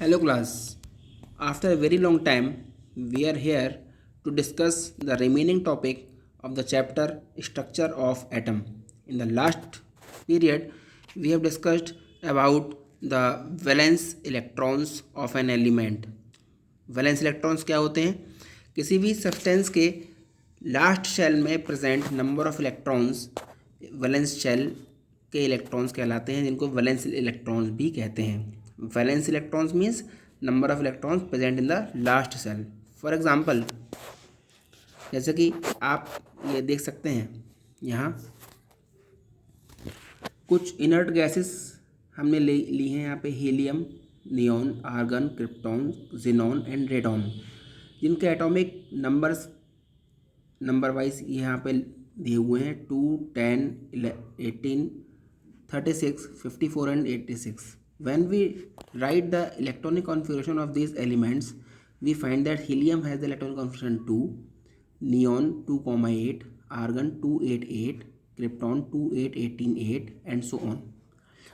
Hello class. After a very long time, we are here to discuss the remaining topic of the chapter Structure of Atom. In the last period, we have discussed about the valence electrons of an element. Valence electrons क्या होते हैं? किसी भी substance के last shell में present number of electrons valence shell के electrons कहलाते हैं, जिनको वैलेंस इलेक्ट्रॉन्स भी कहते हैं। Valence electrons means number of electrons present in the last shell. For example, जैसे कि आप ये देख सकते हैं, यहाँ कुछ इनर्ट गैसेस हमने ली हैं। यहाँ पे helium, neon, argon, krypton, xenon and radon, जिनके एटॉमिक नंबर वाइज यहाँ पे दिए हुए हैं 2, 10, 18, 36, 54 and 86। When we write the electronic configuration of these elements, we find that helium has the electronic configuration 2, neon 2,8, argon 288, krypton 2,8,18,8 and so on.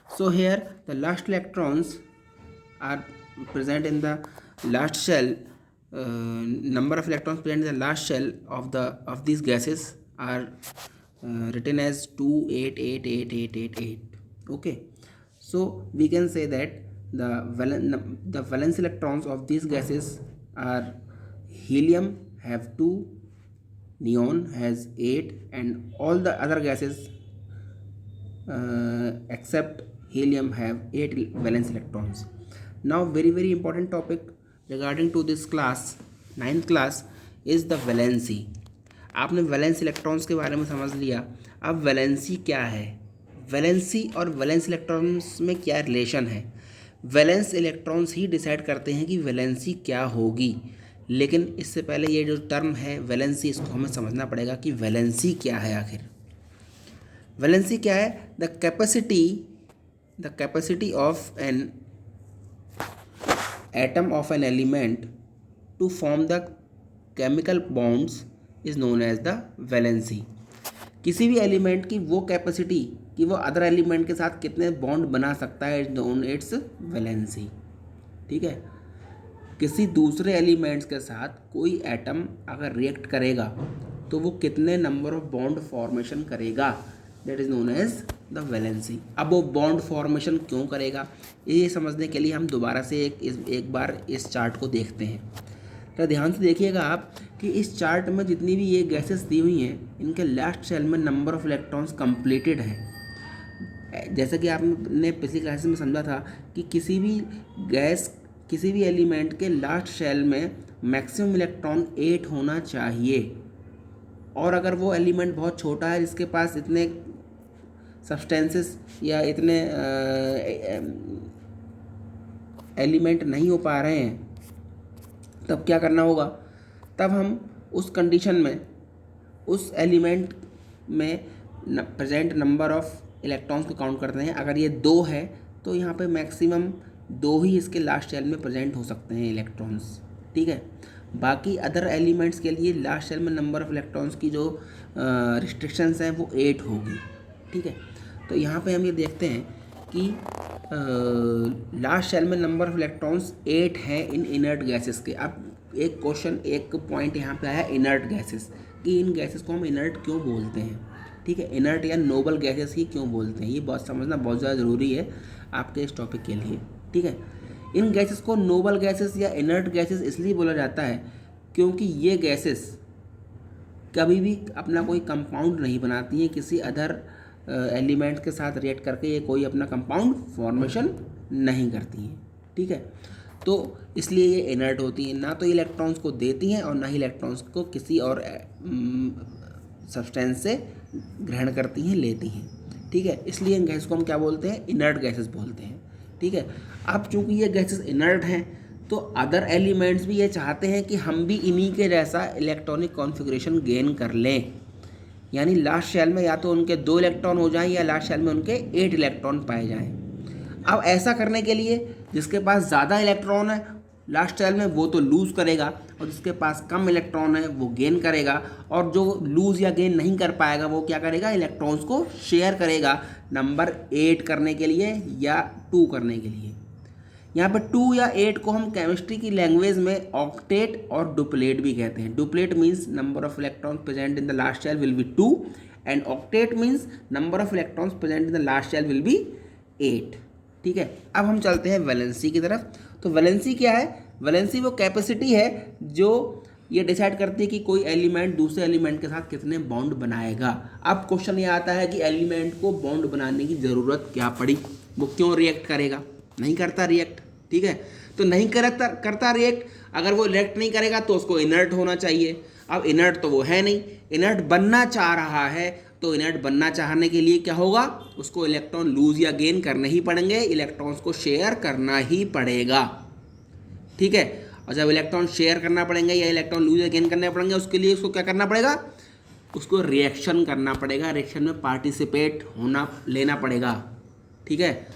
So here the last electrons are present in the last shell. Number of electrons present in the last shell of these gases are written as 2888888. Okay, so we can say that the valence electrons of these gases are helium have 2, neon has 8 and all the other gases except helium have 8 valence electrons. Now very important topic regarding to this class, 9th class, is the valency. आपने valence electrons के बारे में समझ लिया। अब valency क्या है, valency और वैलेंस इलेक्ट्रॉन्स में क्या रिलेशन है। वैलेंस इलेक्ट्रॉन्स ही डिसाइड करते हैं कि वैलेंसी क्या होगी, लेकिन इससे पहले ये जो टर्म है वैलेंसी, इसको हमें समझना पड़ेगा कि वैलेंसी क्या है आखिर। वैलेंसी क्या है? The capacity of an atom of an element to form the chemical bonds is known as the valency. किसी भी एलिमेंट की वो कैपेसिटी कि वो अदर एलिमेंट के साथ कितने बॉन्ड बना सकता है इज नोन इट्स वैलेंसी। ठीक है, किसी दूसरे एलिमेंट्स के साथ कोई एटम अगर रिएक्ट करेगा तो वो कितने नंबर ऑफ बॉन्ड फॉर्मेशन करेगा, that is known as the valency. अब वो बॉन्ड फॉर्मेशन क्यों करेगा, ये समझने के लिए हम दोबारा से एक बार इस चार्ट को देखते हैं। तो ध्यान से देखिएगा आप कि इस चार्ट में जितनी भी ये गैसेस दी हुई हैं, इनके लास्ट शेल में नंबर ऑफ इलेक्ट्रॉन्स कंप्लीटेड हैं। जैसे कि आपने पिछली क्लास में समझा था कि किसी भी एलिमेंट के लास्ट शेल में मैक्सिमम इलेक्ट्रॉन 8 होना चाहिए, और अगर वो एलिमेंट बहुत छोटा है जिसके पास इतने सब्सटेंसेस या इतने एलिमेंट नहीं हो पा रहे हैं, तब क्या करना होगा? तब हम उस कंडीशन में उस एलिमेंट में प्रेजेंट नंबर ऑफ इलेक्ट्रॉन्स को काउंट करते हैं। अगर ये 2 है तो यहाँ पे मैक्सिमम 2 ही इसके लास्ट शेल में प्रेजेंट हो सकते हैं इलेक्ट्रॉन्स। ठीक है, बाकी अदर एलिमेंट्स के लिए लास्ट शेल में नंबर ऑफ इलेक्ट्रॉन्स की जो रिस्ट्रिक्शंस हैं वो 8 होगी। ठीक है, तो यहाँ पे हम ये देखते हैं कि लास्ट शेल में नंबर ऑफ इलेक्ट्रॉन्स 8 हैं इन इनर्ट गैसेस के। अब एक पॉइंट यहाँ पे आया इनर्ट गैसेस, कि इन गैसेस को हम इनर्ट क्यों बोलते हैं। ठीक है, इनर्ट या नोबल गैसेस ही क्यों बोलते हैं, ये बहुत समझना बहुत ज़्यादा ज़रूरी है आपके इस टॉपिक के लिए। ठीक है, इन गैसेस को नोबल गैसेस या इनर्ट गैसेस इसलिए बोला जाता है क्योंकि ये गैसेस कभी भी अपना कोई कंपाउंड नहीं बनाती हैं, किसी अदर एलिमेंट के साथ रिएक्ट करके ये कोई अपना कंपाउंड फॉर्मेशन नहीं करती हैं। ठीक है, तो इसलिए ये इनर्ट होती हैं, ना तो इलेक्ट्रॉन्स को देती हैं और ना ही इलेक्ट्रॉन्स को किसी और सब्सटेंस से ग्रहण करती हैं, लेती हैं। ठीक है, इसलिए इन गैस को हम क्या बोलते हैं? इनर्ट गैसेस बोलते हैं। ठीक है, अब चूंकि ये गैसेस इनर्ट हैं तो अदर एलिमेंट्स भी ये चाहते हैं कि हम भी इन्हीं के जैसा इलेक्ट्रॉनिक कॉन्फ़िगरेशन गेन कर लें, यानी लास्ट शेल में या तो उनके 2 इलेक्ट्रॉन हो जाएं या लास्ट शेल में उनके 8 इलेक्ट्रॉन पाए जाएं। अब ऐसा करने के लिए जिसके पास ज़्यादा इलेक्ट्रॉन है लास्ट शेल में वो तो लूज़ करेगा, और जिसके पास कम इलेक्ट्रॉन है वो गेन करेगा, और जो लूज़ या गेन नहीं कर पाएगा वो क्या करेगा? इलेक्ट्रॉन्स को शेयर करेगा नंबर 8 करने के लिए या 2 करने के लिए। यहाँ पे 2 या 8 को हम केमिस्ट्री की लैंग्वेज में ऑक्टेट और डुप्लेट भी कहते हैं। Duplet means number of electrons present in the last shell will be 2 and octet means number of electrons present in the last shell will be 8। ठीक है, अब हम चलते हैं वैलेंसी की तरफ। तो वैलेंसी क्या है? वैलेंसी वो कैपेसिटी है जो ये डिसाइड करती है कि कोई एलिमेंट दूसरे एलिमेंट के साथ कितने बॉन्ड बनाएगा। अब क्वेश्चन ये आता है कि एलिमेंट को बॉन्ड बनाने की ज़रूरत क्या पड़ी, वो क्यों रिएक्ट करेगा? नहीं करता रिएक्ट। ठीक है, तो नहीं करता रिएक्ट। अगर वो रिएक्ट नहीं करेगा तो उसको इनर्ट होना चाहिए। अब इनर्ट तो वो है नहीं, इनर्ट बनना चाह रहा है, तो इनर्ट बनना चाहने के लिए क्या होगा? उसको इलेक्ट्रॉन लूज या गेन करने ही पड़ेंगे, इलेक्ट्रॉन्स को शेयर करना ही पड़ेगा। ठीक है, और जब इलेक्ट्रॉन शेयर करना पड़ेंगे या इलेक्ट्रॉन लूज या गेन करने पड़ेंगे, उसके लिए उसको क्या करना पड़ेगा? उसको रिएक्शन करना पड़ेगा, रिएक्शन में पार्टिसिपेट लेना पड़ेगा। ठीक है,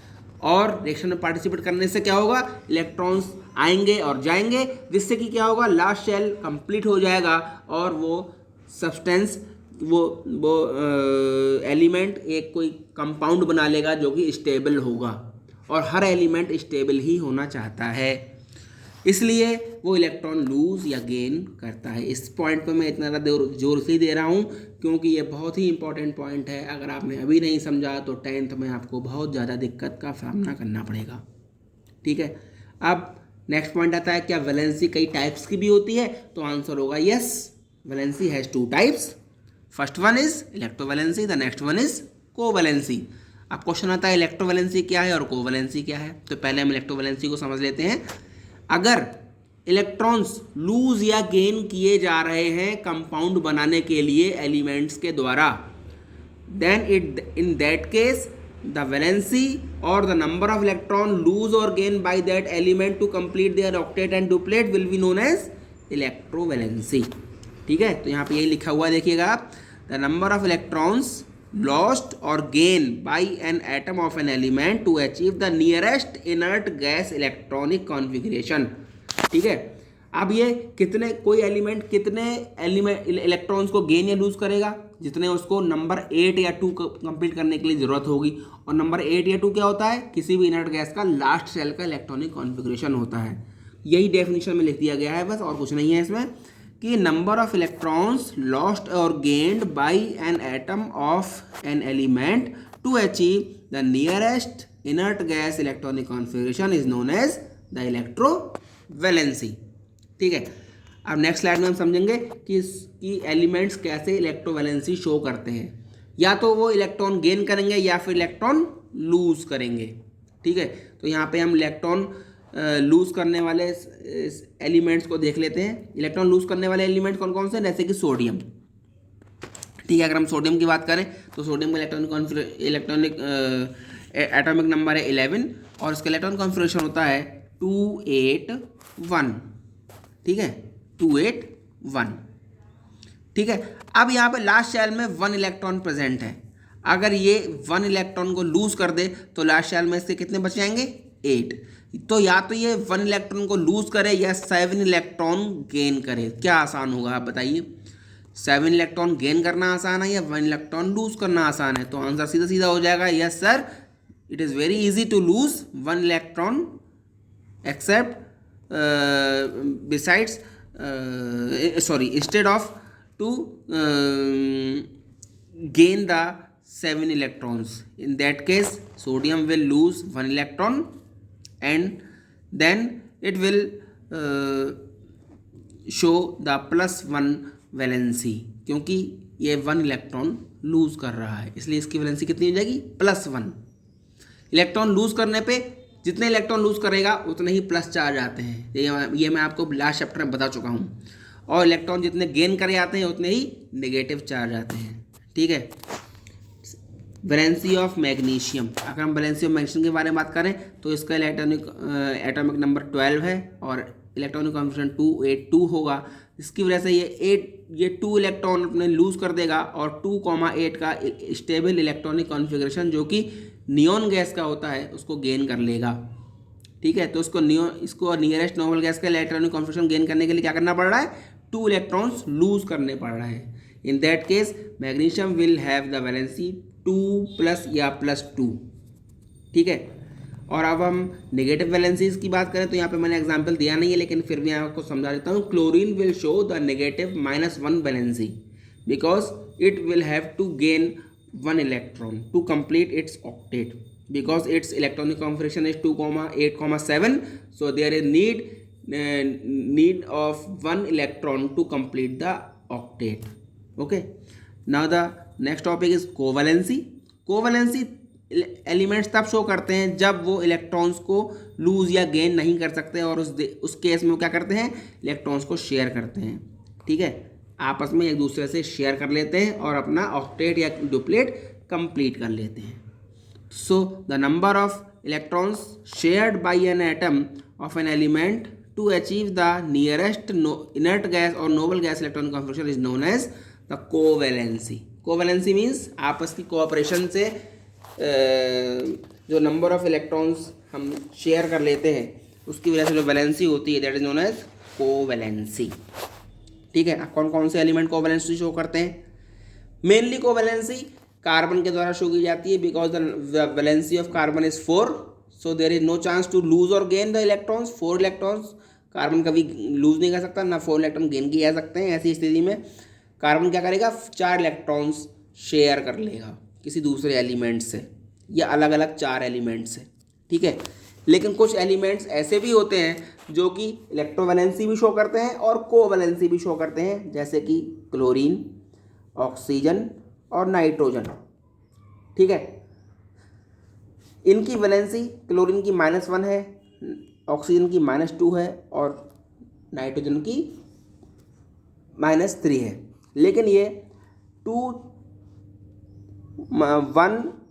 और रिएक्शन में पार्टिसिपेट करने से क्या होगा? इलेक्ट्रॉन्स आएंगे और जाएंगे, जिससे कि क्या होगा? लास्ट शेल कंप्लीट हो जाएगा और वो सब्सटेंस वो एलिमेंट एक कोई कंपाउंड बना लेगा जो कि स्टेबल होगा, और हर एलिमेंट स्टेबल ही होना चाहता है, इसलिए वो इलेक्ट्रॉन लूज या गेन करता है। इस पॉइंट पे मैं इतना जोर इसलिए दे रहा हूँ क्योंकि ये बहुत ही इंपॉर्टेंट पॉइंट है। अगर आपने अभी नहीं समझा तो 10th में आपको बहुत ज़्यादा दिक्कत का सामना करना पड़ेगा। ठीक है, अब नेक्स्ट पॉइंट आता है, क्या वैलेंसी कई टाइप्स की भी होती है? तो आंसर होगा yes, valency has 2 types. First one is electrovalency, the next one is covalency. अब क्वेश्चन आता है इलेक्ट्रोवैलेंसी क्या है और कोवैलेंसी क्या है। तो पहले हम इलेक्ट्रोवैलेंसी को समझ लेते हैं। अगर इलेक्ट्रॉन्स लूज या गेन किए जा रहे हैं कंपाउंड बनाने के लिए एलिमेंट्स के द्वारा, then in that case the valency और the number of electron lose और gain by that element to complete their octet and duplet will be known as electrovalency. ठीक है, तो यहाँ पे यही लिखा हुआ देखिएगा आप, the number of electrons lost और gain by an atom of an element to achieve the nearest inert gas electronic configuration. ठीक है, अब ये कोई एलिमेंट कितने इलेक्ट्रॉन्स को गेन या लूज करेगा? जितने उसको नंबर 8 या 2 कंप्लीट करने के लिए ज़रूरत होगी। और नंबर 8 या 2 क्या होता है? किसी भी इनर्ट गैस का लास्ट शेल का इलेक्ट्रॉनिक कॉन्फ़िगरेशन होता है। यही डेफिनेशन में लिख दिया गया है, बस और कुछ नहीं है इसमें, कि नंबर ऑफ इलेक्ट्रॉन्स लॉस्ट और gained by an atom of an element to achieve the nearest inert gas electronic configuration is known as the electrovalency. ठीक है, अब नेक्स्ट स्लाइड में हम समझेंगे कि एलिमेंट्स कैसे इलेक्ट्रोवैलेंसी शो करते हैं। या तो वो इलेक्ट्रॉन गेन करेंगे या फिर इलेक्ट्रॉन लूज करेंगे। ठीक है, तो यहाँ पे हम इलेक्ट्रॉन लूज करने वाले एलिमेंट्स को देख लेते हैं। इलेक्ट्रॉन लूज करने वाले एलिमेंट कौन कौन से? जैसे कि सोडियम। ठीक है, अगर हम सोडियम की बात करें तो सोडियम का इलेक्ट्रॉनिक एटॉमिक नंबर है 11 और इसका इलेक्ट्रॉन कॉन्फ़िगरेशन होता है 281। ठीक है, 281। ठीक है, अब यहाँ पे लास्ट शेल में 1 इलेक्ट्रॉन प्रेजेंट है। अगर ये 1 इलेक्ट्रॉन को लूज कर दे तो लास्ट शेल में इसके कितने बच जाएंगे? 8। तो या तो ये 1 इलेक्ट्रॉन को लूज करे या 7 इलेक्ट्रॉन गेन करे। क्या आसान होगा आप बताइए? 7 इलेक्ट्रॉन गेन करना आसान है या 1 इलेक्ट्रॉन लूज करना आसान है? तो आंसर सीधा सीधा हो जाएगा yes sir, it is very easy to lose 1 electron accept besides instead of to gain the 7 electrons. In that case sodium will lose 1 electron and then it will show the +1 valency, क्योंकि ये 1 electron lose कर रहा है इसलिए इसकी valency कितनी हो जाएगी? +1। इलेक्ट्रॉन लूज करने पे जितने इलेक्ट्रॉन लूज करेगा उतने ही प्लस चार्ज आते हैं, ये मैं आपको लास्ट चैप्टर में बता चुका हूँ। और इलेक्ट्रॉन जितने गेन करे आते हैं उतने ही नेगेटिव चार्ज आते हैं। ठीक है, वैलेंसी ऑफ मैग्नीशियम। अगर हम वैलेंसी ऑफ मैग्नीशियम के बारे में बात करें तो इसका एटॉमिक नंबर 12 है और इलेक्ट्रॉनिक कॉन्फ़िगरेशन 282 होगा। इसकी वजह से ये 2 इलेक्ट्रॉन अपने लूज कर देगा और 2,8 का स्टेबल इलेक्ट्रॉनिक कॉन्फ़िगरेशन जो कि नियॉन गैस का होता है उसको गेन कर लेगा। ठीक है, तो इसको नियरेस्ट नॉर्मल गैस का इलेक्ट्रॉनिक कॉन्फ़िगरेशन गेन करने के लिए क्या करना पड़ रहा है? 2 इलेक्ट्रॉन्स लूज करने पड़ रहे हैं। इन that case magnesium will have the valency 2+ या +2। ठीक है, और अब हम नेगेटिव वैलेंसीज की बात करें तो यहाँ पे मैंने एग्जांपल दिया नहीं है, लेकिन फिर भी आपको समझा देता हूँ. Chlorine will show the negative -1 valency because it will have to gain 1 electron to complete its octet because its electronic configuration is 2,8,7, so there is need of 1 electron to complete the octet. Okay, now the next topic is covalency. covalency elements तब show करते हैं जब वो electrons को loose या gain नहीं कर सकते, और उस केस में वो क्या करते हैं, इलेक्ट्रॉन्स को शेयर करते हैं. ठीक है, आपस में एक दूसरे से शेयर कर लेते हैं और अपना ऑक्टेट या डुप्लेट कंप्लीट कर लेते हैं. So the number of electrons shared by an atom of an element to achieve the nearest inert gas or noble gas electron configuration is known as the covalency. Covalency means आपस की cooperation से जो number of electrons हम share कर लेते हैं उसकी वजह से जो वैलेंसी होती है that is known as covalency. ठीक है, कौन कौन से एलिमेंट कोवैलेंसी शो करते हैं? मेनली कोवैलेंसी कार्बन के द्वारा शो की जाती है because the valency of carbon is 4, so there is no chance to lose और gain the electrons. 4 electrons carbon कभी लूज नहीं कर सकता, ना 4 इलेक्ट्रॉन गेन किए जा सकते हैं. ऐसी स्थिति में कार्बन क्या करेगा, 4 इलेक्ट्रॉन्स शेयर कर लेगा किसी दूसरे एलिमेंट से या अलग अलग 4 एलिमेंट से. ठीक है, लेकिन कुछ एलिमेंट्स ऐसे भी होते हैं जो कि इलेक्ट्रोवैलेंसी भी शो करते हैं और कोवैलेंसी भी शो करते हैं, जैसे कि क्लोरीन, ऑक्सीजन और नाइट्रोजन. ठीक है, इनकी वैलेंसी क्लोरीन की -1 है, ऑक्सीजन की -2 है और नाइट्रोजन की -3 है. लेकिन ये 1,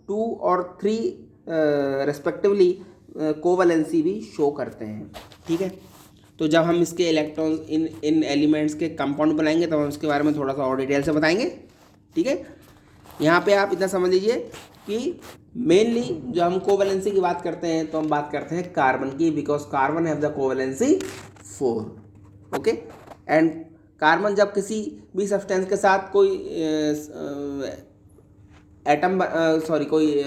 2 और 3 रेस्पेक्टिवली कोवैलेंसी भी शो करते हैं. ठीक है, तो जब हम इसके इलेक्ट्रॉन्स इन एलिमेंट्स के कंपाउंड बनाएंगे तब हम इसके बारे में थोड़ा सा और डिटेल से बताएंगे. ठीक है, यहाँ पे आप इतना समझ लीजिए कि मेनली जो हम कोवैलेंसी की बात करते हैं तो हम बात करते हैं कार्बन की, because carbon have the covalency 4. Okay, and carbon जब किसी भी सब्सटेंस के साथ कोई कोई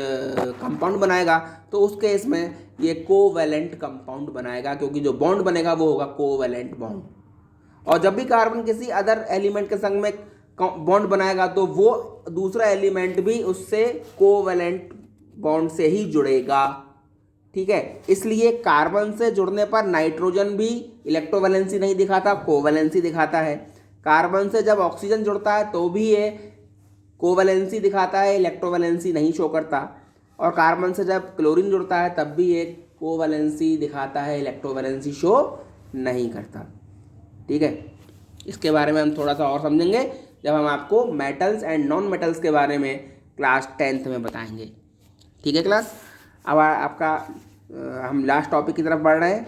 कंपाउंड बनाएगा तो उस केस में ये कोवैलेंट कंपाउंड बनाएगा, क्योंकि जो बॉन्ड बनेगा वो होगा कोवैलेंट बॉन्ड. और जब भी कार्बन किसी अदर एलिमेंट के संग में बॉन्ड बनाएगा तो वो दूसरा एलिमेंट भी उससे कोवैलेंट बॉन्ड से ही जुड़ेगा. ठीक है, इसलिए कार्बन से जुड़ने पर नाइट्रोजन भी इलेक्ट्रोवैलेंसी नहीं दिखाता, कोवैलेंसी दिखाता है. कार्बन से जब ऑक्सीजन जुड़ता है तो भी ये कोवैलेंसी दिखाता है, इलेक्ट्रोवैलेंसी नहीं शो करता. और कार्बन से जब क्लोरीन जुड़ता है तब भी ये कोवैलेंसी दिखाता है, इलेक्ट्रोवैलेंसी शो नहीं करता. ठीक है, इसके बारे में हम थोड़ा सा और समझेंगे जब हम आपको मेटल्स एंड नॉन मेटल्स के बारे में क्लास 10th में बताएंगे. ठीक है क्लास, अब आपका हम लास्ट टॉपिक की तरफ बढ़ रहे हैं.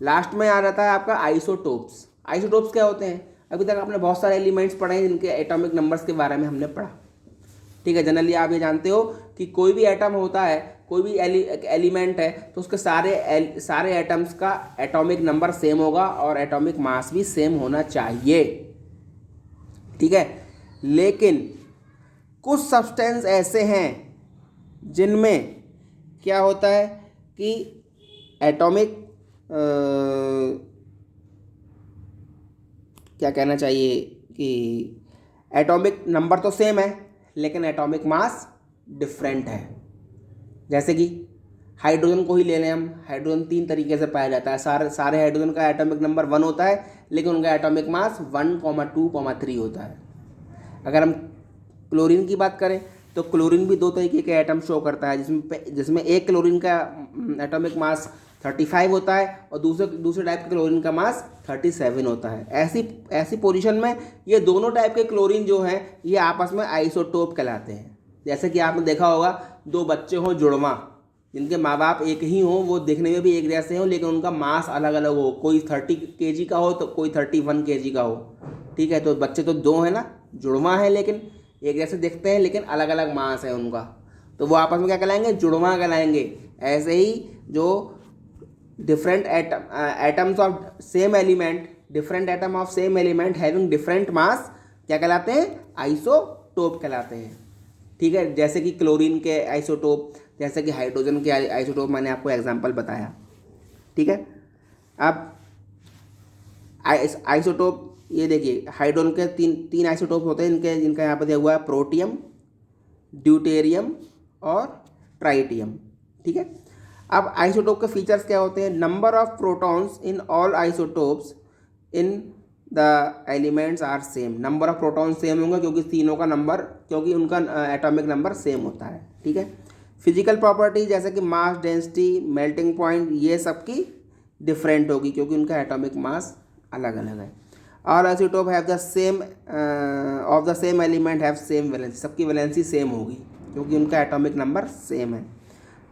लास्ट में आ जाता है आपका आइसोटोप्स. आइसोटोप्स क्या होते हैं? अभी तक आपने बहुत सारे एलिमेंट्स पढ़े हैं जिनके एटॉमिक नंबर्स के बारे में हमने पढ़ा. ठीक है, जनरली आप ये जानते हो कि कोई भी एटम होता है, कोई भी एलिमेंट है तो उसके सारे एटम्स का एटॉमिक नंबर सेम होगा और एटॉमिक मास भी सेम होना चाहिए. ठीक है, लेकिन कुछ सब्सटेंस ऐसे हैं जिनमें क्या होता है कि एटॉमिक क्या कहना चाहिए कि एटॉमिक नंबर तो सेम है लेकिन एटॉमिक मास डिफरेंट है. जैसे कि हाइड्रोजन को ही ले लें हम. हाइड्रोजन 3 तरीके से पाया जाता है. सारे हाइड्रोजन का एटॉमिक नंबर 1 होता है लेकिन उनका एटॉमिक मास 1, 2, 3 होता है. अगर हम क्लोरीन की बात करें तो क्लोरीन भी 2 तरीके के एटम शो करता है, जिसमें एक क्लोरीन का एटॉमिक मास 35 होता है और दूसरे टाइप के क्लोरीन का मास 37 होता है. ऐसी पोजीशन में ये दोनों टाइप के क्लोरीन जो हैं ये आपस में आइसोटोप कहलाते हैं. जैसे कि आपने देखा होगा 2 बच्चे हों जुड़वा, जिनके माँ बाप एक ही हों, वो देखने में भी एक जैसे हों लेकिन उनका मास अलग अलग हो. कोई 30 kg का हो तो कोई 31 kg का हो. ठीक है, तो बच्चे तो 2 हैं ना, जुड़वा हैं लेकिन एक जैसे दिखते हैं लेकिन अलग अलग मास है उनका, तो वो आपस में क्या कहलाएंगे? जुड़वा कहलाएंगे. ऐसे ही जो different atoms of same element, different atom of same element having different mass क्या कहलाते हैं? आइसोटोप कहलाते हैं. ठीक है, जैसे कि क्लोरीन के आइसोटोप जैसे कि हाइड्रोजन के आइसोटोप मैंने आपको एग्जांपल बताया, ठीक है। अब आइसोटोप ये देखिए, हाइड्रोजन के तीन आइसोटोप होते हैं, इनके जिनका यहाँ पर दिया हुआ है प्रोटियम, ड्यूटेरियम और ट्राइटियम, ठीक है। अब आइसोटोप के फीचर्स क्या होते हैं? Number of protons in all isotopes in the elements are same. Number of proton same होंगे क्योंकि तीनों का नंबर, क्योंकि उनका एटॉमिक नंबर सेम होता है, ठीक है। फिजिकल प्रॉपर्टी जैसे कि मास, डेंसिटी, मेल्टिंग पॉइंट, ये सब की डिफरेंट होगी क्योंकि उनका एटॉमिक मास अलग अलग है। All isotope have the same of the same element have same valency, सबकी वैलेंसी सेम होगी क्योंकि उनका एटॉमिक नंबर सेम है।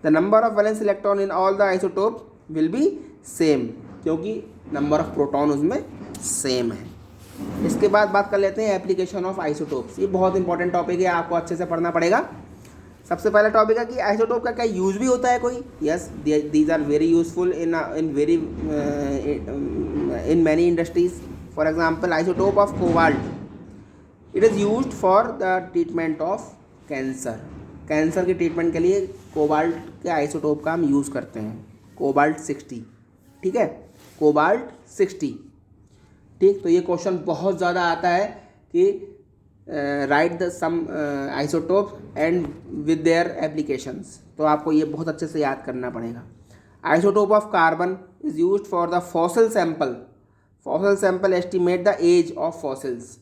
The number of valence electron in all the isotope will be same, क्योंकि number of proton उसमें same है। इसके बाद बात कर लेते हैं एप्लीकेशन ऑफ आइसोटोप्स। ये बहुत इंपॉर्टेंट टॉपिक है, आपको अच्छे से पढ़ना पड़ेगा। सबसे पहला टॉपिक है कि आइसोटोप का क्या यूज भी होता है कोई? Yes, these are very useful in many industries. For example isotope of cobalt, it is used for the treatment of cancer. Cancer के ट्रीटमेंट के लिए कोबाल्ट के आइसोटोप का हम यूज़ करते हैं, कोबाल्ट 60, ठीक है, कोबाल्ट 60, ठीक। तो ये क्वेश्चन बहुत ज़्यादा आता है कि write the some isotope and with their applications, तो आपको ये बहुत अच्छे से याद करना पड़ेगा। Isotope of carbon is used for the fossil sample. Fossil sample estimate the age of fossils.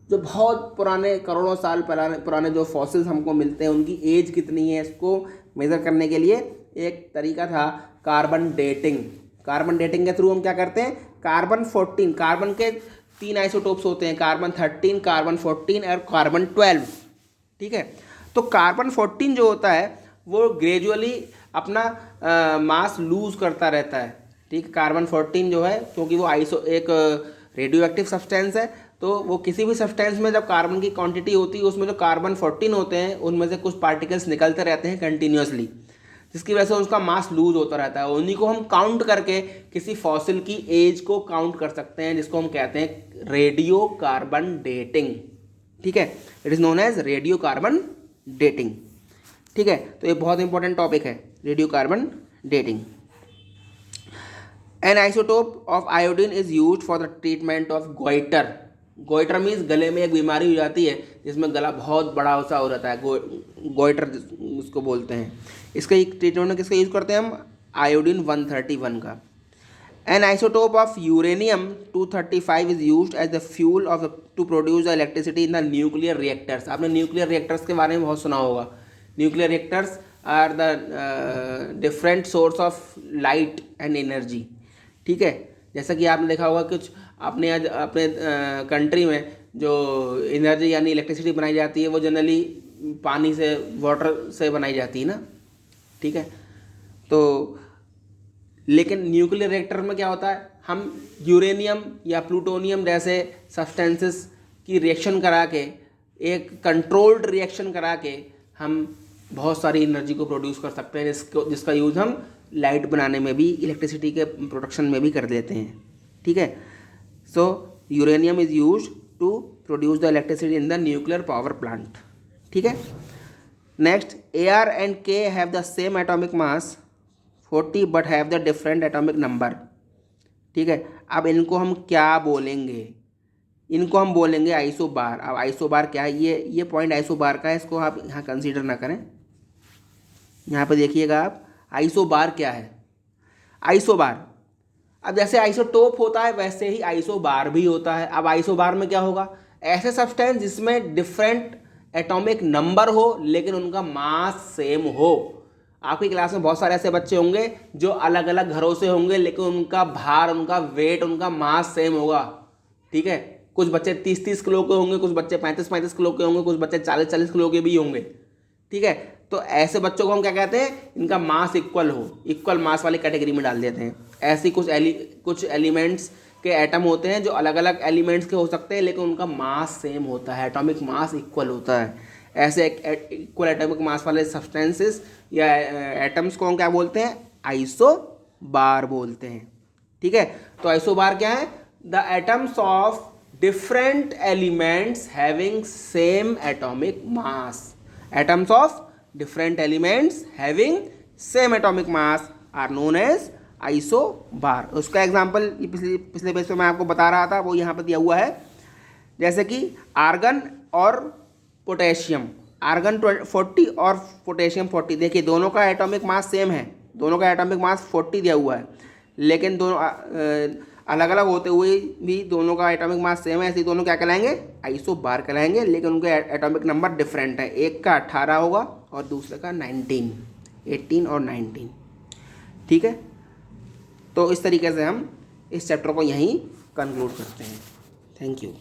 जो बहुत पुराने, करोड़ों साल पुराने जो फॉसिल्स हमको मिलते हैं उनकी एज कितनी है, इसको मेज़र करने के लिए एक तरीका था कार्बन डेटिंग। कार्बन डेटिंग के थ्रू हम क्या करते हैं, कार्बन 14, कार्बन के 3 आइसोटोप्स होते हैं, कार्बन 13, कार्बन 14 और कार्बन 12, ठीक है। तो कार्बन 14 जो होता है वो ग्रेजुअली अपना मास लूज करता रहता है, ठीक। कार्बन 14 जो है, क्योंकि वो एक रेडियो एक्टिव सब्सटेंस है, तो वो किसी भी सब्सटेंस में जब कार्बन की क्वांटिटी होती है उसमें जो कार्बन 14 होते हैं उनमें से कुछ पार्टिकल्स निकलते रहते हैं कंटिन्यूसली, जिसकी वजह से उसका मास लूज होता रहता है। उन्हीं को हम काउंट करके किसी फॉसिल की एज को काउंट कर सकते हैं, जिसको हम कहते हैं रेडियो कार्बन डेटिंग, ठीक है। It is known as radio carbon dating, ठीक है। तो ये बहुत इंपॉर्टेंट टॉपिक है, radio carbon dating. An isotope of iodine is used for the treatment of goiter. Goiter means गले में एक बीमारी हो जाती है जिसमें गला बहुत बड़ा सा हो जाता है, गोइटर उसको बोलते हैं। इसका ट्रीटमेंट में किसका यूज़ करते हैं हम? आयोडीन 131 का। An isotope of uranium 235 is used as the fuel of to produce the electricity in the nuclear reactors. आपने न्यूक्लियर रिएक्टर्स के बारे में बहुत सुना होगा। Nuclear reactors are the different source of light and energy, ठीक है। जैसा कि आपने देखा होगा कुछ अपने कंट्री में जो एनर्जी यानी इलेक्ट्रिसिटी बनाई जाती है वो जनरली पानी से, वाटर से बनाई जाती है ना, ठीक है। तो लेकिन न्यूक्लियर रिएक्टर में क्या होता है, हम यूरेनियम या प्लूटोनियम जैसे सब्सटेंसेस की रिएक्शन करा के, एक कंट्रोल्ड रिएक्शन करा के हम बहुत सारी एनर्जी को प्रोड्यूस कर सकते हैं, जिसका यूज़ हम लाइट बनाने में भी, इलेक्ट्रिसिटी के प्रोडक्शन में भी कर देते हैं, ठीक है। So uranium is used to produce the electricity in the nuclear power plant, ठीक है। Next, AR and K have the same atomic mass 40 but have the different atomic number, ठीक है। अब इनको हम क्या बोलेंगे? इनको हम बोलेंगे आइसोबार। अब आइसोबार क्या है? ये पॉइंट आइसोबार का है, इसको आप यहाँ कंसीडर ना करें। यहाँ पे देखिएगा आप, आइसोबार क्या है? आइसोबार, अब जैसे आइसोटोप होता है वैसे ही आइसोबार भी होता है। अब आइसोबार में क्या होगा? ऐसे सब्सटेंस जिसमें डिफरेंट एटॉमिक नंबर हो लेकिन उनका मास सेम हो। आपकी क्लास में बहुत सारे ऐसे बच्चे होंगे जो अलग अलग घरों से होंगे लेकिन उनका भार, उनका वेट, उनका मास सेम होगा, ठीक है। कुछ बच्चे 30-30 किलो के होंगे, कुछ बच्चे 35-35 किलो के होंगे, कुछ बच्चे 40-40 किलो के भी होंगे, ठीक है। तो ऐसे बच्चों को हम क्या कहते हैं? इनका मास इक्वल हो, इक्वल मास वाली कैटेगरी में डाल देते हैं। ऐसी कुछ एलिमेंट्स के एटम होते हैं जो अलग अलग एलिमेंट्स के हो सकते हैं लेकिन उनका मास सेम होता है, एटॉमिक मास इक्वल होता है। ऐसे इक्वल एटॉमिक मास वाले सब्सटेंसेस या एटम्स को हम क्या बोलते हैं? आइसोबार बोलते हैं, ठीक है। तो आइसोबार क्या है? The atoms of different elements having same atomic mass. Atoms of different elements having same atomic mass are known as isobar. उसका एग्जांपल ये पिछले पेज पे मैं आपको बता रहा था, वो यहाँ पर दिया हुआ है। जैसे कि आर्गन और पोटेशियम, आर्गन 40 और पोटेशियम 40। देखिए दोनों का एटॉमिक मास सेम है, दोनों का एटॉमिक मास 40 दिया हुआ है, लेकिन दोनों अलग अलग होते हुए भी दोनों का एटॉमिक मास सेम है, ऐसे दोनों क्या कहलाएंगे, आइसोबार कहलाएंगे। लेकिन उनके एटॉमिक नंबर डिफरेंट है, एक का 18 होगा और दूसरे का 19, 18 और 19। ठीक है, तो इस तरीके से हम इस चैप्टर को यहीं कंक्लूड करते हैं। Thank you.